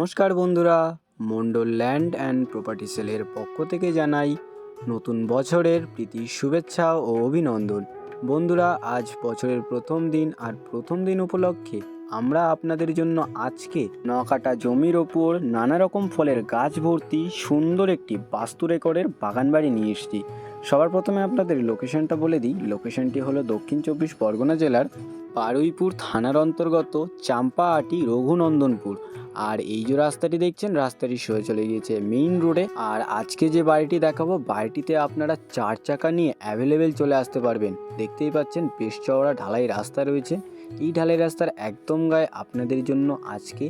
নমস্কার বন্ধুরা, Mondal land and property সেলের পক্ষ থেকে জানাই নতুন বছরের প্রীতি শুভেচ্ছা ও অভিনন্দন। বন্ধুরা, আজ বছরের প্রথম দিন, আর প্রথম দিন উপলক্ষে আমরা আপনাদের জন্য আজকে 9 কাঠা জমির ওপর নানা রকম ফলের গাছ ভর্তি সুন্দর একটি বাস্তু রেকর্ডের বাগান বাড়ি নিয়ে এসেছি। সবার প্রথমে আপনাদের লোকেশনটা বলে দিই। লোকেশনটি হলো দক্ষিণ 24 পরগনা জেলার বারুইপুর থানার অন্তর্গত চাম্পাহাটি রঘুনন্দনপুর। আর এই যে রাস্তাটি দেখছেন, রাস্তাটি সোজা চলে গিয়েছে মেইন রোডে। আর আজকে যে বাড়িটি দেখাবো, বাড়িটিতে আপনারা 4 চাকা নিয়ে অ্যাভেলেবেল চলে আসতে পারবেন। দেখতেই পাচ্ছেন বেশ চওড়া ঢালাই রাস্তা রয়েছে। এই ঢালাই রাস্তার একদম গায়ে আপনাদের জন্য আজকে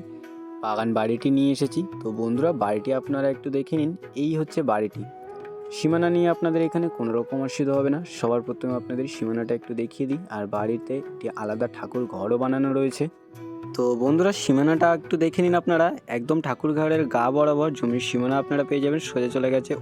বাগান বাড়িটি নিয়ে এসেছি। তো বন্ধুরা, বাড়িটি আপনারা একটু দেখে নিন। এই হচ্ছে বাড়িটি। সীমানা নিয়ে আপনাদের এখানে কোনো রকম অসুবিধা হবে না। সবার প্রথমে আপনাদের সীমানাটা একটু দেখিয়ে দিই। আর বাড়িতে একটি আলাদা ঠাকুর ঘরও বানানো রয়েছে। তো বন্ধুরা, সীমানাটা একটু দেখে নিন আপনারা। একদম ঠাকুর ঘরের গা বরাবর জমির সীমানা আপনারা পেয়ে যাবেন। সোজা চলে গেছে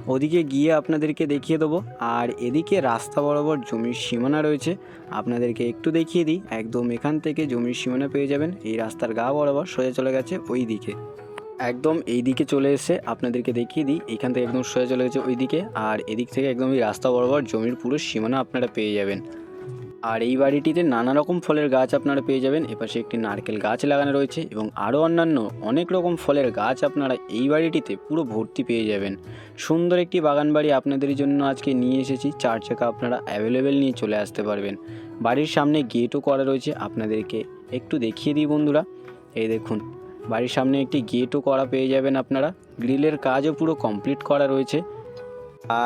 ওদিকে গিয়ে আপনাদেরকে দেখিয়ে দেবো। আর এদিকে রাস্তা বরাবর জমির সীমানা রয়েছে, আপনাদেরকে একটু দেখিয়ে দিই। একদম এখান থেকে জমির সীমানা পেয়ে যাবেন। এই রাস্তার গা বরাবর সোজা চলে গেছে ওই দিকে। একদম এই দিকে চলে এসে আপনাদেরকে দেখিয়ে দিই। এখান থেকে একদম সোজা চলে গেছে ওই দিকে। আর এদিক থেকে একদম এই রাস্তা বরাবর জমির পুরো সীমানা আপনারা পেয়ে যাবেন। আর এই বাড়িটিতে নানা রকম ফলের গাছ আপনারা পেয়ে যাবেন। এপাশে একটি নারকেল গাছ লাগানো রয়েছে এবং আরও অন্যান্য অনেক রকম ফলের গাছ আপনারা এই বাড়িটিতে পুরো ভর্তি পেয়ে যাবেন। সুন্দর একটি বাগান বাড়ি আপনাদের জন্য আজকে নিয়ে এসেছি। 4 চাকা আপনারা অ্যাভেলেবেল নিয়ে চলে আসতে পারবেন। বাড়ির সামনে গেটও করা রয়েছে, আপনাদেরকে একটু দেখিয়ে দিই বন্ধুরা। এই দেখুন, বাড়ির সামনে একটি গেটও করা পেয়ে যাবেন আপনারা। গ্রিলের কাজও পুরো কমপ্লিট করা রয়েছে।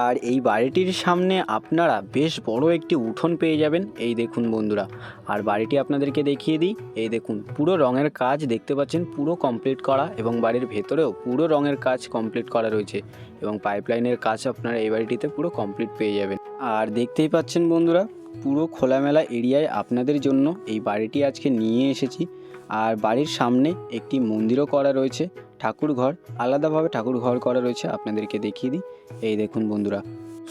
আর এই বাড়িটির সামনে আপনারা বেশ বড় একটি উঠোন পেয়ে যাবেন। এই দেখুন বন্ধুরা, আর বাড়িটি আপনাদেরকে দেখিয়ে দিই। এই দেখুন, পুরো রঙের কাজ দেখতে পাচ্ছেন, পুরো কমপ্লিট করা, এবং বাড়ির ভেতরেও পুরো রঙের কাজ কমপ্লিট করা রয়েছে এবং পাইপলাইনের কাজ আপনারা এই বাড়িটিতে পুরো কমপ্লিট পেয়ে যাবেন। আর দেখতেই পাচ্ছেন বন্ধুরা, পুরো খোলামেলা এরিয়ায় আপনাদের জন্য এই বাড়িটি আজকে নিয়ে এসেছি। আর বাড়ির সামনে একটি মন্দিরও করা রয়েছে, ঠাকুর ঘর আলাদাভাবে ঠাকুর ঘর করা রয়েছে, আপনাদেরকে দেখিয়ে দিই। এই দেখুন বন্ধুরা,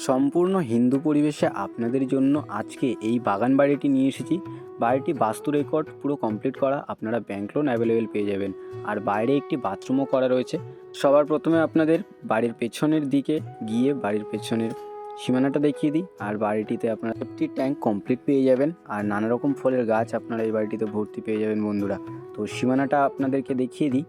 সম্পূর্ণ হিন্দু পরিবেশে আপনাদের জন্য আজকে এই বাগান বাড়িটি নিয়ে এসেছি। বাড়িটি বাস্তু রেকর্ড পুরো কমপ্লিট করা, আপনারা ব্যাংক লোন অ্যাভেলেবেল পেয়ে যাবেন। আর বাইরে একটি বাথরুমও করা রয়েছে। সবার প্রথমে আপনাদের বাড়ির পেছনের দিকে গিয়ে বাড়ির পেছনের সীমানাটা দেখিয়ে দিই। আর বাড়িটিতে আপনারা একটি ট্যাঙ্ক কমপ্লিট পেয়ে যাবেন। আর নানা রকম ফলের গাছ আপনারা এই বাড়িটিতে ভর্তি পেয়ে যাবেন বন্ধুরা। তো সীমানাটা আপনাদেরকে দেখিয়ে দিই।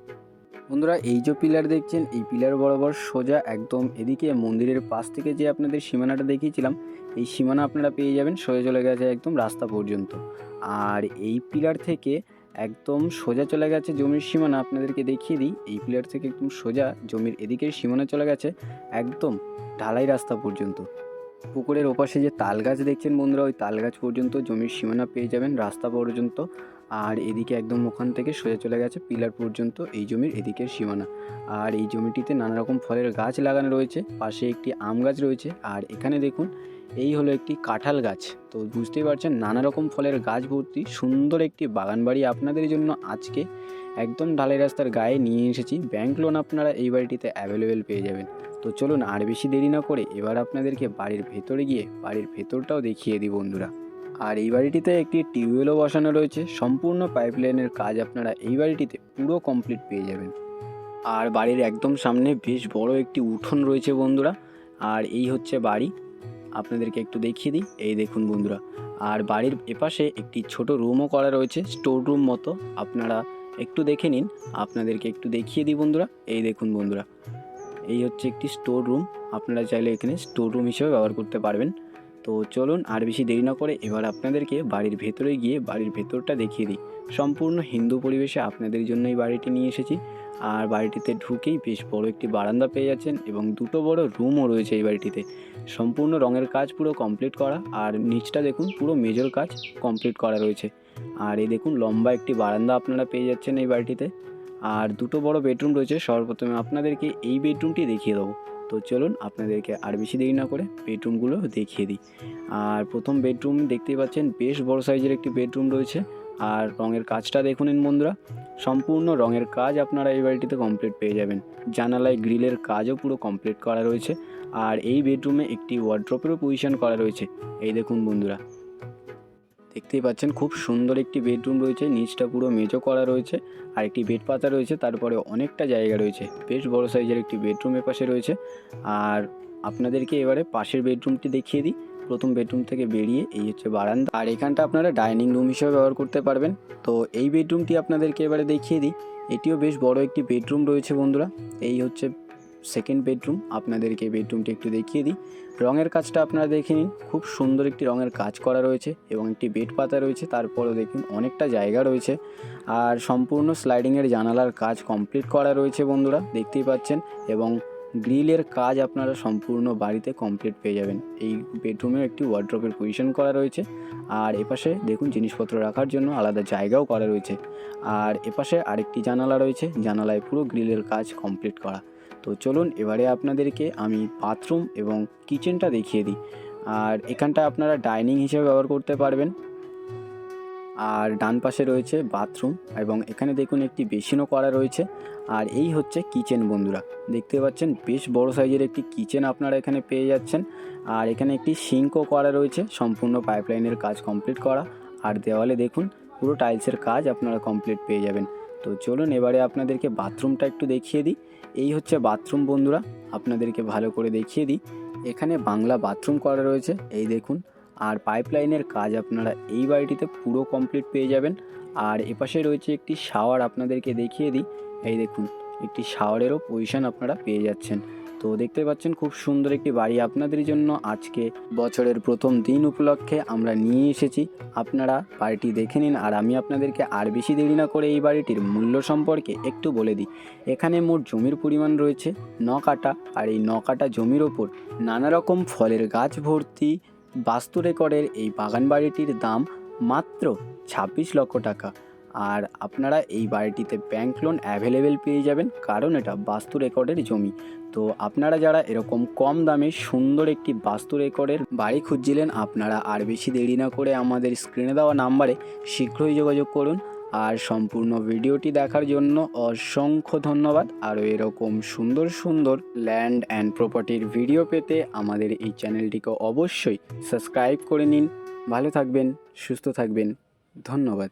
বন্ধুরা, এই যে পিলার দেখছেন, এই পিলার বরাবর সোজা একদম এদিকে মন্দিরের পাশ থেকে যে আপনাদের সীমানাটা দেখিয়েছিলাম, এই সীমানা আপনারা পেয়ে যাবেন। সোজা চলে গেছে একদম রাস্তা পর্যন্ত। আর এই পিলার থেকে একদম সোজা চলে গেছে জমির সীমানা, আপনাদেরকে দেখিয়ে দিই। এই পিলার থেকে একদম সোজা জমির এদিকের সীমানা চলে গেছে একদম ঢালাই রাস্তা পর্যন্ত। পুকুরের ওপাশে যে তাল গাছ দেখছেন বন্ধুরা, ওই তাল গাছ পর্যন্ত জমির সীমানা পেয়ে যাবেন রাস্তা পর্যন্ত। আর এদিকে একদম ওখান থেকে সোজা চলে গেছে পিলার পর্যন্ত এই জমির এদিকের সীমানা। আর এই জমিটিতে নানা রকম ফলের গাছ লাগানো রয়েছে, পাশে একটি আম গাছ রয়েছে। আর এখানে দেখুন, এই হলো একটি কাঁঠাল গাছ। তো বুঝতেই পারছেন, নানা রকম ফলের গাছ ভর্তি সুন্দর একটি বাগান বাড়ি আপনাদের জন্য আজকে একদম ঢালাই রাস্তার গায়ে নিয়ে এসেছি। ব্যাংক লোন আপনারা এই বাড়িটিতে অ্যাভেলেবেল পেয়ে যাবেন। তো চলুন আর বেশি দেরি না করে এবার আপনাদেরকে বাড়ির ভেতরে গিয়ে বাড়ির ভেতরটাও দেখিয়ে দিই বন্ধুরা। আর এই বাড়িটিতে একটি টিউবওয়েলও বসানো রয়েছে, সম্পূর্ণ পাইপলাইনের কাজ আপনারা এই বাড়িটিতে পুরো কমপ্লিট পেয়ে যাবেন। আর বাড়ির একদম সামনে বেশ বড় একটি উঠোন রয়েছে বন্ধুরা। আর এই হচ্ছে বাড়ি, আপনাদেরকে একটু দেখিয়ে দিই। এই দেখুন বন্ধুরা, আর বাড়ির এপাশে একটি ছোট রুমও করা রয়েছে, স্টোর রুম মতো, আপনারা একটু দেখে নিন। আপনাদেরকে একটু দেখিয়ে দিই বন্ধুরা। এই দেখুন বন্ধুরা, এই হচ্ছে একটি স্টোর রুম, আপনারা চাইলে এখানে স্টোর রুম হিসেবে ব্যবহার করতে পারবেন। তো চলুন আর বেশি দেরি না করে এবার আপনাদেরকে বাড়ির ভেতরে গিয়ে বাড়ির ভেতরটা দেখিয়ে দিই। সম্পূর্ণ হিন্দু পরিবেশে আপনাদের জন্য এই বাড়িটি নিয়ে এসেছি। আর বাড়িটিতে ঢুকেই বেশ বড় একটি বারান্দা পেয়ে যাচ্ছেন এবং দুটো বড় রুমও রয়েছে এই বাড়িটিতে। সম্পূর্ণ রঙের কাজ পুরো কমপ্লিট করা, আর নিচটা দেখুন পুরো মেজর কাজ কমপ্লিট করা রয়েছে। আর এই দেখুন, লম্বা একটি বারান্দা আপনারা পেয়ে যাচ্ছেন এই বাড়িটিতে। আর দুটো বড় বেডরুম রয়েছে। সর্বপ্রথমে আপনাদেরকে এই বেডরুমটি দেখিয়ে দেবো। তো চলুন আপনাদেরকে আর বেশি দেরি না করে বেডরুমগুলো দেখিয়ে দিই। আর প্রথম বেডরুম দেখতেই পাচ্ছেন, বেশ বড় সাইজের একটি বেডরুম রয়েছে। আর রঙের কাজটা দেখুন নিন বন্ধুরা, সম্পূর্ণ রঙের কাজ আপনারা এই বাড়িটিতে কমপ্লিট পেয়ে যাবেন। জানালায় গ্রিলের কাজও পুরো কমপ্লিট করা রয়েছে। আর এই বেডরুমে একটি ওয়ার্ড্রপেরও পজিশন করা রয়েছে। এই দেখুন বন্ধুরা, দেখতেই পাচ্ছেন খুব সুন্দর একটি বেডরুম রয়েছে, নিচটা পুরো মেঝো করা রয়েছে আর একটি বেড পাতা রয়েছে, তারপরে অনেকটা জায়গা রয়েছে। বেশ বড় সাইজের একটি বেডরুম পাশে রয়েছে। আর আপনাদেরকে এবারে পাশের বেডরুমটি দেখিয়ে দিই। প্রথম বেডরুম থেকে বেরিয়ে এই হচ্ছে বারান্দা, আর এখানটা আপনারা ডাইনিং রুম হিসেবে ব্যবহার করতে পারবেন। তো এই বেডরুমটি আপনাদেরকে এবারে দেখিয়ে দিই। এটিও বেশ বড় একটি বেডরুম রয়েছে বন্ধুরা। এই হচ্ছে সেকেন্ড বেডরুম, আপনাদেরকে বেডরুমটি একটু দেখিয়ে দিই। রঙের কাজটা আপনারা দেখে নিন, খুব সুন্দর একটি রঙের কাজ করা রয়েছে এবং একটি বেড পাতা রয়েছে, তারপরেও দেখুন অনেকটা জায়গা রয়েছে। আর সম্পূর্ণ স্লাইডিংয়ের জানালার কাজ কমপ্লিট করা রয়েছে বন্ধুরা, দেখতেই পাচ্ছেন। এবং গ্রিলের কাজ আপনারা সম্পূর্ণ বাড়িতে কমপ্লিট পেয়ে যাবেন। এই বেডরুমে একটি ওয়ার্ড্রপের পজিশন করা রয়েছে। আর এপাশে দেখুন জিনিসপত্র রাখার জন্য আলাদা জায়গাও করা রয়েছে। আর এপাশে আরেকটি জানালা রয়েছে, জানালায় পুরো গ্রিলের কাজ কমপ্লিট করা। তো চলুন এবারে আপনাদেরকে আমি বাথরুম এবং কিচেনটা দেখিয়ে দিই। আর এখানটা আপনারা ডাইনিং হিসেবে ব্যবহার করতে পারবেন। আর ডান পাশে রয়েছে বাথরুম এবং এখানে দেখুন একটি বেসিনও করা রয়েছে। আর এই হচ্ছে কিচেন বন্ধুরা, দেখতে পাচ্ছেন বেশ বড় সাইজের একটি কিচেন আপনারা এখানে পেয়ে যাচ্ছেন। আর এখানে একটি সিঙ্কও করা রয়েছে, সম্পূর্ণ পাইপলাইনের কাজ কমপ্লিট করা। আর দেওয়ালে দেখুন পুরো টাইলসের কাজ আপনারা কমপ্লিট পেয়ে যাবেন। তো চলুন এবারে আপনাদেরকে বাথরুমটা একটু দেখিয়ে দিই। এই হচ্ছে বাথরুম বন্ধুরা, আপনাদেরকে ভালো করে দেখিয়ে দিই। এখানে বাংলা বাথরুম করা রয়েছে, এই দেখুন। আর পাইপলাইনের কাজ আপনারা এই বাড়িটিতে পুরো কমপ্লিট পেয়ে যাবেন। আর এপাশে রয়েছে একটি শাওয়ার, আপনাদেরকে দেখিয়ে দিই। এই দেখুন একটি শাওয়ারেরও পজিশন আপনারা পেয়ে যাচ্ছেন। তো দেখতে পাচ্ছেন খুব সুন্দর একটি বাড়ি আপনাদের জন্য আজকে বছরের প্রথম দিন উপলক্ষে আমরা নিয়ে এসেছি। আপনারা বাড়িটি দেখে নিন। আর আমি আপনাদেরকে আর বেশি দেরি না করে এই বাড়িটির মূল্য সম্পর্কে একটু বলে দিই। এখানে মোট জমির পরিমাণ রয়েছে 9 কাঠা। আর এই 9 কাঠা জমির ওপর নানা রকম ফলের গাছ ভর্তি বাস্তু রেকর্ডের এই বাগান বাড়িটির দাম মাত্র 26 লক্ষ টাকা। আর আপনারা এই বাড়িটিতে ব্যাংক লোন অ্যাভেলেবেল পেয়ে যাবেন, কারণ এটা বাস্তু রেকর্ডের জমি। তো আপনারা যারা এরকম কম দামে সুন্দর একটি বাস্তু রেকর্ডের বাড়ি খুঁজছিলেন, আপনারা আর বেশি দেরি না করে আমাদের স্ক্রিনে দেওয়া নাম্বারে শীঘ্রই যোগাযোগ করুন। আর সম্পূর্ণ ভিডিওটি দেখার জন্য অসংখ্য ধন্যবাদ। আরও এরকম সুন্দর সুন্দর ল্যান্ড অ্যান্ড প্রপার্টির ভিডিও পেতে আমাদের এই চ্যানেলটিকে অবশ্যই সাবস্ক্রাইব করে নিন। ভালো থাকবেন, সুস্থ থাকবেন, ধন্যবাদ।